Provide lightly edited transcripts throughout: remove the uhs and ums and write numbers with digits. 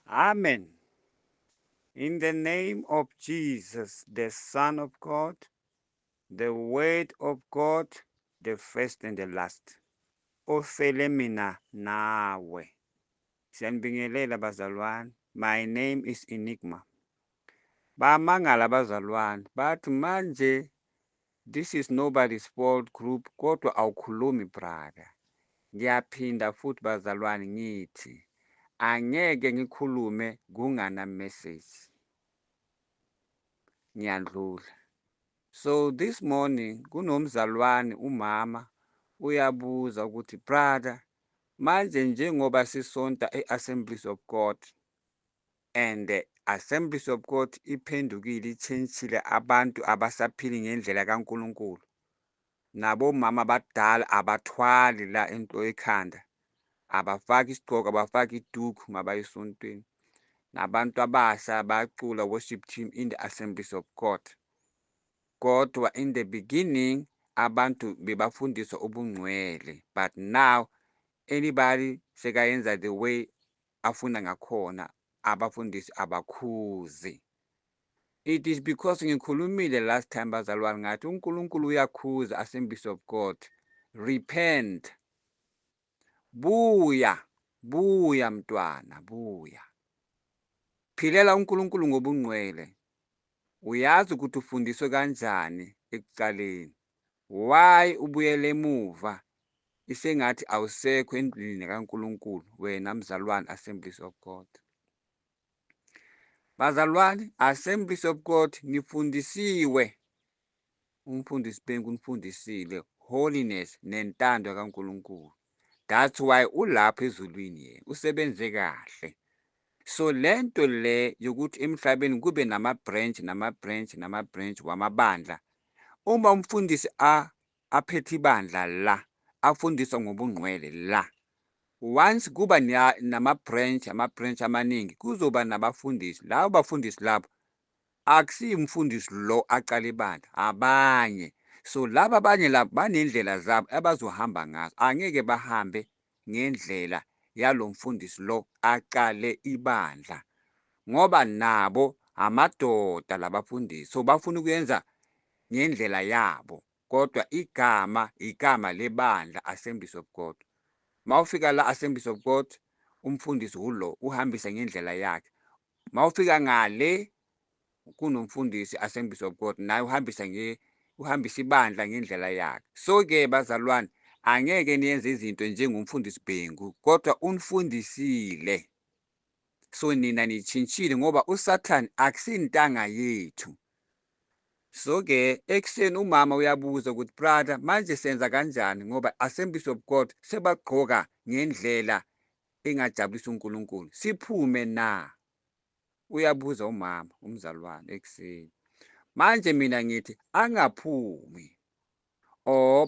Amen. In the name of Jesus, the Son of God, the Word of God, the first and the last. Ofele mina nawe. Siyanibingelela bazalwane. My name is Enigma. Bamangala bazalwane. Bathi manje this is nobody's fault group kodwa awukhulumi brother. Ngiyaphinda futhi bazalwane ngithi angeke ngikhulume kungana message. Ngiyandlula. So this morning kunomzalwane umama uyabuza ukuthi brother manje njengoba sisonta eAssemblies of God and the Assemblies of God iphendukile ichenjile abantu abasaphili ngendlela kaNkuluNkulu nabo mama abadala abathwali la into ekhanda abafaki isigqoko abafaki iduku mabayisontweni nabantu abasha bacula worship team in the Assemblies of God. Kodwa in the beginning abantu bebafundiswa ubungcwele, but now anybody sekayenza the way afuna ngakhona abafundisi abakhuzi. It is because ngikhulumile last time bazalwane ngathi uNkulunkulu uyakhuza Assemblies of God. Repent. Buya mntwana, buya. Philela uNkulunkulu ngobungcwele. Uyazi ukuthi ufundiswe kanjani ekuqaleni. Why ubuyele emuva? Isengathi awusekho endlini kaNkulunkulu wena mzalwane Assemblies of God. Bazalwane, Assemblies of God nifundisiwe. Umfundisi Bhengu unifundisile holiness nentando kaNkulunkulu. That's why ulapha ezulwini yena usebenze kahle. So lento le yokuthi emhlabeni kube nama-branch wamabandla. Uma umfundisi aphethe ibandla la afundiswa ngobungcwele la. Once kuba nama-branch amaningi kuzoba nabafundisi. Labo bafundisi labo akusiyo umfundisi lo aqala ibandla abanye. So laba abanye labo banendlela zabo abazohamba ngazo. Angeke bahambe ngendlela yalo mfundisi lo aqale ibandla ngoba nabo amadoda labafundisi. So bafuna ukuyenza ngendlela yabo kodwa igama lebandla Assemblies of God. Mawufika la Assemblies of God umfundisi ulo uhambisa ngendlela yakhe. Mawufika ngale kunomfundisi Assemblies of God naye uhambisa ibandla ngendlela yakhe. So ke bazalwane angeke niyenze izinto njengomfundisi Bhengu kodwa unifundisile. So nina nitshintshile ngoba uSathane akusintanga yethu. So ke ekuseni umama uyabuza ukuthi brother manje senza kanjani ngoba Assemblies of God sebagqoka ngendlela engajabulisa uNkulunkulu. Siphume na? Uyabuza umama umzalwane ekuseni. Manje mina ngithi angaphumi.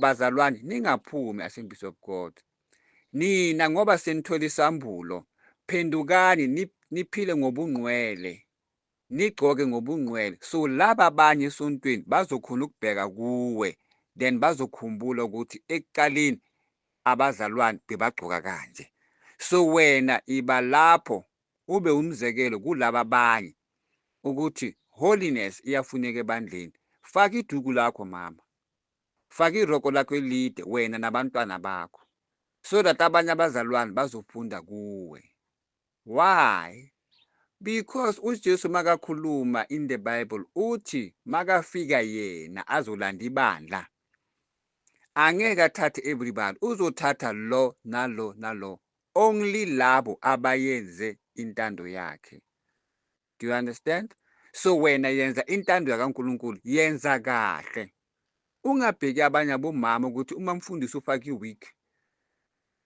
Bazalwane ningaphumi Assemblies of God. Nina ngoba senithola isambulo phendukani niphile ngobungcwele. Nigcoke ngobungcwele. So laba abanye esontweni bazokhona ukubheka kuwe then bazokhumbula ukuthi ekuqaleni abazalwane bebagcoka kanje. So wena iba lapho ube umzekelo kulaba abanye ukuthi holiness iyafuneka ebandleni. Faka iduku lakho mama. Faka iroko lakho elide wena nabantwana bakho. So that abanye abazalwane bazofunda kuwe. Why? Because uJesu makakhuluma in the Bible uthi makafika yena azolanda ibandla. Angeke athathe everybody, uzothatha lo nalo. Only labo abayenze intando yakhe. Do you understand? So wena yenza intando kaNkulunkulu, yenza kahle. Ungabheki abanye abomama ukuthi uma mfundisi ufaka iwig,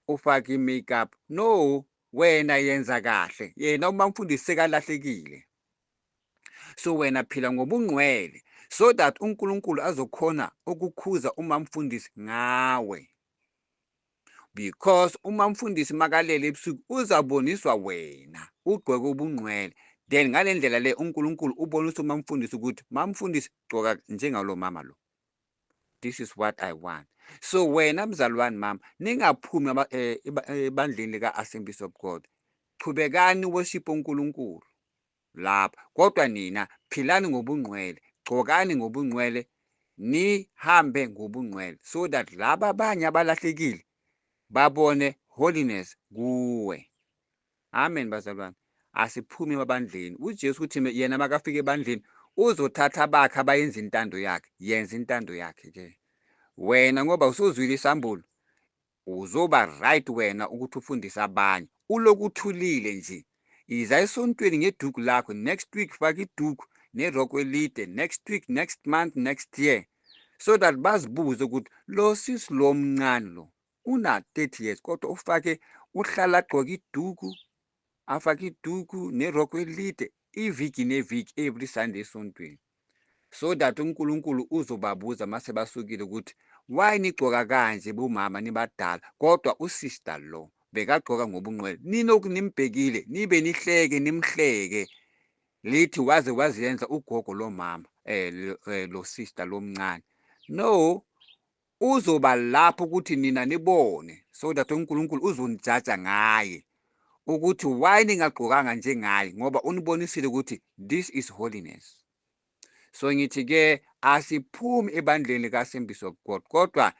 ufaka imakeup. No, wena yenza kahle. Yena uma mfundisi sekalahlekile. So wena phila ngobungcwele so that uNkulunkulu azokhona ukukhuza uma mfundisi ngawe. Because uma mfundisi makalele ebusuku uzaboniswa wena ugqoke ubungcwele. Then ngale ndlela le uNkulunkulu ubonisa uma mfundisi ukuthi mamfundisi gcoka njengalo mama lo. This is what I want. So wena mzalwane mama ningaphumi ebandleni lika Assemblies of God. Chubekani worship uNkulunkulu lapha, kodwa nina philani ngobungcwele, gcokani ngobungcwele, nihambe ngobungcwele, so that laba abanye abalahlekile babone holiness kuwe. Amen bazalwane. Asiphumi ebandleni. uJesu uthi yena makafika ebandleni uzothatha abakhe abayenza intando yakhe. Yenza intando yakhe ke wena, ngoba usuzwile isambulo, uzoba right wena ukuthi ufundise abanye. Uloku uthulile nje, iza esontweni ngeduku lakho, next week faka iduku neroko elide, next week, next month, next year, so that bazibuze ukuthi lo sisi lo mncane lo una 30 years kodwa ufake, uhlala agqoke iduku, afake iduku neroko elide iviki neviki, every Sunday esontweni, so that uNkulunkulu uzobabuza mase basukile ukuthi why nigcoka kanje bomama nibadala, kodwa usister lo bekagcoka ngobungcwele. Ninoku nimbhekile nibe nihleke nimhleke, lithi waze waziyenza ugogo lo mama lo sister lo mncane. No, uzoba lapho ukuthi nina nibone, so that uNkulunkulu uzonijaja ngaye ukuthi why ningagqokanga njengaye, ngoba unibonisile ukuthi this is holiness. So ngithi ke asiphumi ebandleni likaSimbisi of God, kodwa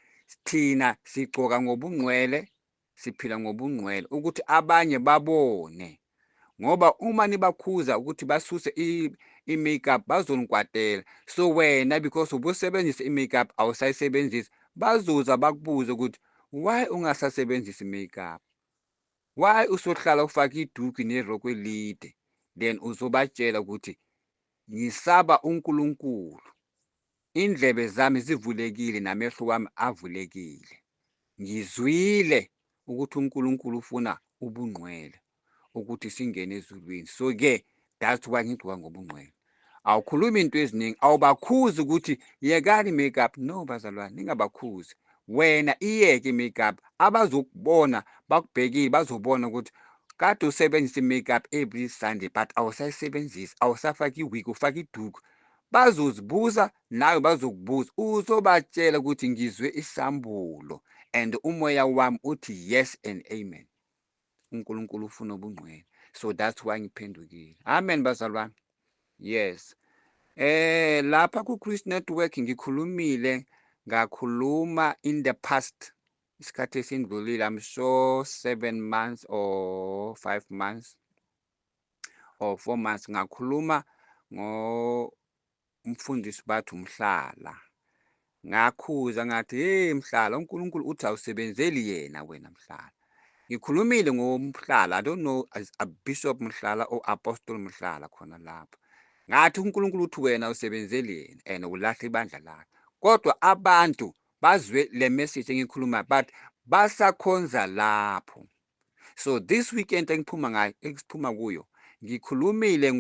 thina sigcoka ngobungcwele, siphila ngobungcwele ukuthi abanye babone, ngoba uma nibakhuza ukuthi basuse i-makeup bazonikwatela. So wena because ubusebenzisa i-makeup awusayisebenzisi, bazoza bakubuze ukuthi why ungasasebenzisi i-makeup, why usohlala ufake iduku neroko elide. Then uzobatshela ukuthi ngisaba uNkulunkulu, indlebe zami zivulekile namehlo wami avulekile, ngizwile ukuthi uNkulunkulu ufuna ubungcwele ukuthi singene ezulwini. So ke that's why ngigcoka ngobungcwele. Awukhulumi into eziningi, awubakhuzi ukuthi yekani i-makeup. No bazalwane, ningabakhuzi. Wena iyeke i-makeup, abazokubona bakubhekile bazobona ukuthi kade usebenzisa i-makeup every Sunday but awusayisebenzisi, awusafaki i-wig, ufake iduku. Bazozibuza nawe bazokubuza, uzobatshela ukuthi ngizwe isambulo and umoya wami uthi yes and amen. uNkulunkulu ufuna ubungcwele, so that's why ngiphendukile. Amen bazalwane. Yes, lapha ku-Chris Network ngikhulumile, ngakhuluma in the past, isikhathi esindlulile, I'm sure 7 months or 5 months or 4 months, ngakhuluma ngomfundisi bathi uMhlala. Ngakhuza ngathi hey Mhlala, uNkulunkulu uthi awusebenzeli yena wena Mhlala. Ngikhulumile ngomhlala, I don't know as a Bishop Mhlala or Apostle Mhlala khona lapha. Ngathi uNkulunkulu uthi wena awusebenzeli yena and ulahle ibandla lakhe. Kodwa abantu bazwe le message engikhuluma but basakhonza lapho. So this weekend engiphuma kuyo, ngikhulumile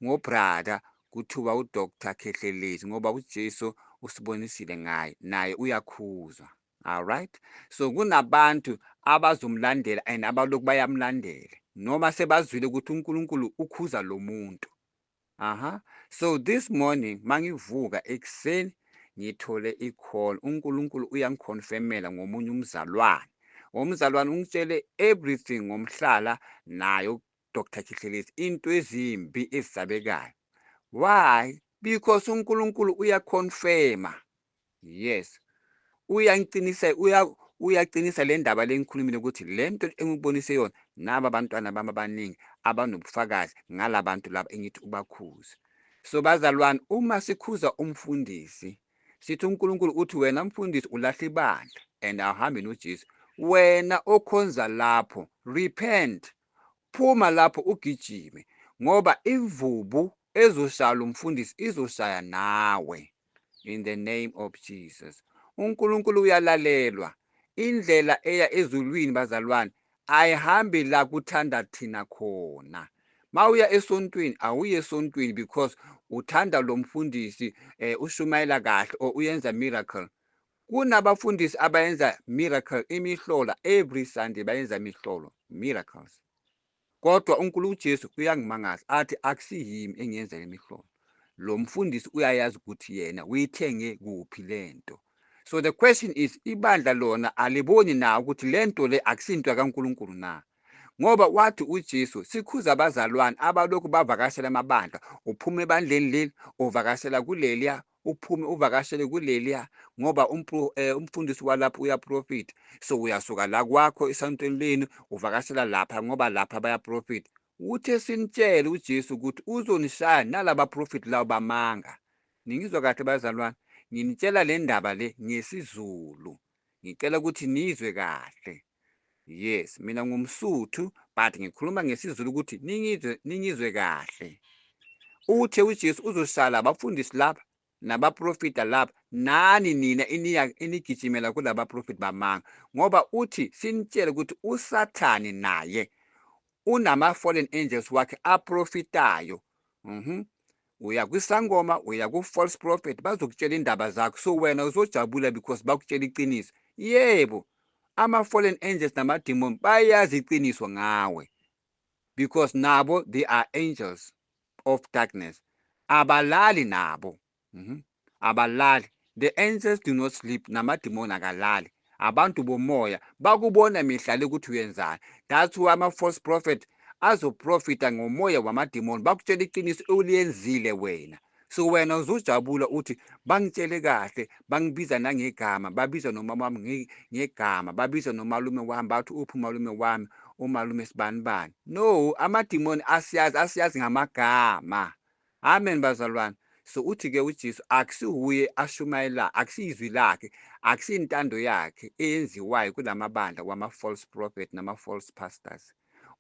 ngobrother kuthiwa uDr. Khehlelezi, ngoba uJesu usibonisile ngaye, naye uyakhuzwa. All right, so kunabantu abazomlandela and abalokhu bayamlandela noma sebazwile ukuthi uNkulunkulu ukhuza lo muntu. So this morning mangivuka ekuseni ngithole i-call, uNkulunkulu uyangiconfirmela ngomunye umzalwane ungitshele everything ngomhlala naye uDr. Khehlelezi, into ezimbi ezisabekayo. Why? Because uNkulunkulu uyaconfirma. Yes, uyacinisa le ndaba le ngikhulumile ukuthi le nto engikubonise yona, naba abantwana bami abaningi abanobufakazi ngalabantu laba engithi ubakhuze. So bazalwane, uma sikhuza umfundisi sithi uNkulunkulu uthi wena mfundisi ulahle ibandla and awuhambe noJesu, wena okhonza lapho repent, phuma lapho ugijime, ngoba ivubu ezoshaya umfundisi izoshaya nawe in the name of Jesus. uNkulunkulu uyalalelwa. Indlela eya ezulwini bazalwane ayihambi la kuthanda thina khona. Mawuya esontweni awuye esontweni because uthanda lo mfundisi ushumayela kahle or uyenza miracle. Kunabafundisi abayenza miracle imihlola, every Sunday bayenza imihlolo, miracles. Kodwa uNkulunkulu uJesu uyangimangaza athi akusiyimi engiyenza imihlolo. Lo mfundisi uyayazi ukuthi yena uyithenge kuphi lento. So the question is, ibandla lona aliboni na ukuthi lento le akusinto kaNkulunkulu na? ngoba wathi uJesu sikhuza abazalwane abalokhu bavakashela amabandla, uphume ebandleni leli uvakashela kuleliya, uphume uvakashele kuleliya, ngoba umfundisi walapho uyaprofitha. So uyasuka la kwakho esontweni lenu uvakashela lapha ngoba lapha bayaprofitha. Uthe sinitshele uJesu ukuthi uzonishaya nalaba profit labo bamanga. Ningizwa kahle bazalwane, nginitshela le ndaba le ngesiZulu, ngicela ukuthi nizwe kahle. Yes, mina ngumSuthu but ngikhuluma ngesiZulu ukuthi ningizwe kahle. Uthe uJesu uzosala abafundisi lapha nabaprofita lapha, nani nina inigijimela kulaba profit bamanga, ngoba uthi sinitshele ukuthi uSathane naye unama-fallen angels wakhe aprofitayo. Uya kwisangoma, uya ku-false prophet, bazokutshela indaba zakho, so wena uzojabula because bakutshela iqiniso. Yebo, ama-fallen angels namadimoni bayazi iqiniso ngawe because nabo they are angels of darkness. Abalali nabo, abalali. The angels do not sleep, namadimoni akalali. Abantu bomoya bakubona mihla le ukuthi uyenzani. That's why ama-false prophet azoprofita ngomoya wamadimoni, bakutshela iqiniso oliyenzile wena. So wena uzojabula uthi bangitshele kahle, bangibiza nangegama, babiza nomama wami ngegama, babiza nomalume wami bathi uphi umalume wami, umalume sibanibani. No, amadimoni asiyazi ngamagama. Amen bazalwane. So uthi-ke uJesu akusiwuye ashumayela, akusiyizwi lakhe, akusiyintando yakhe eyenziwayo kulamabandla wama-false prophet nama-false pastors.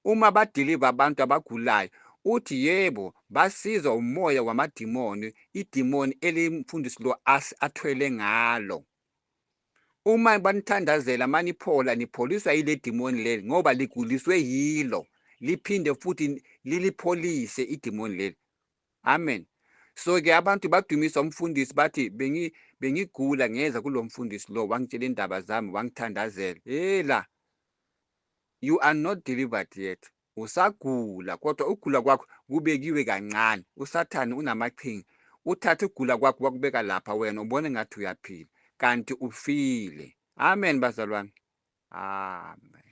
Uma badiliva abantu abagulayo, uthi yebo basizwa umoya wamadimoni, idimoni elimfundisi lo athwele ngalo. Uma banithandazela maniphola, nipholiswa yile dimoni leli ngoba liguliswe yilo, liphinde futhi lilipholise idimoni leli. Amen. So-ke abantu badumisa umfundisi bathi bengigula ngeza kulo mfundisi lo wangitshela indaba zami wangithandazela. Hela, you are not delivered yet. Usagula kodwa ukugula kwakho kubekiwe kancane. USathane unamaqhinga, uthathe ukugula kwakho wakubeka lapha, wena ubone ngathi uyaphila kanti ufile. Amen bazalwane. Amen.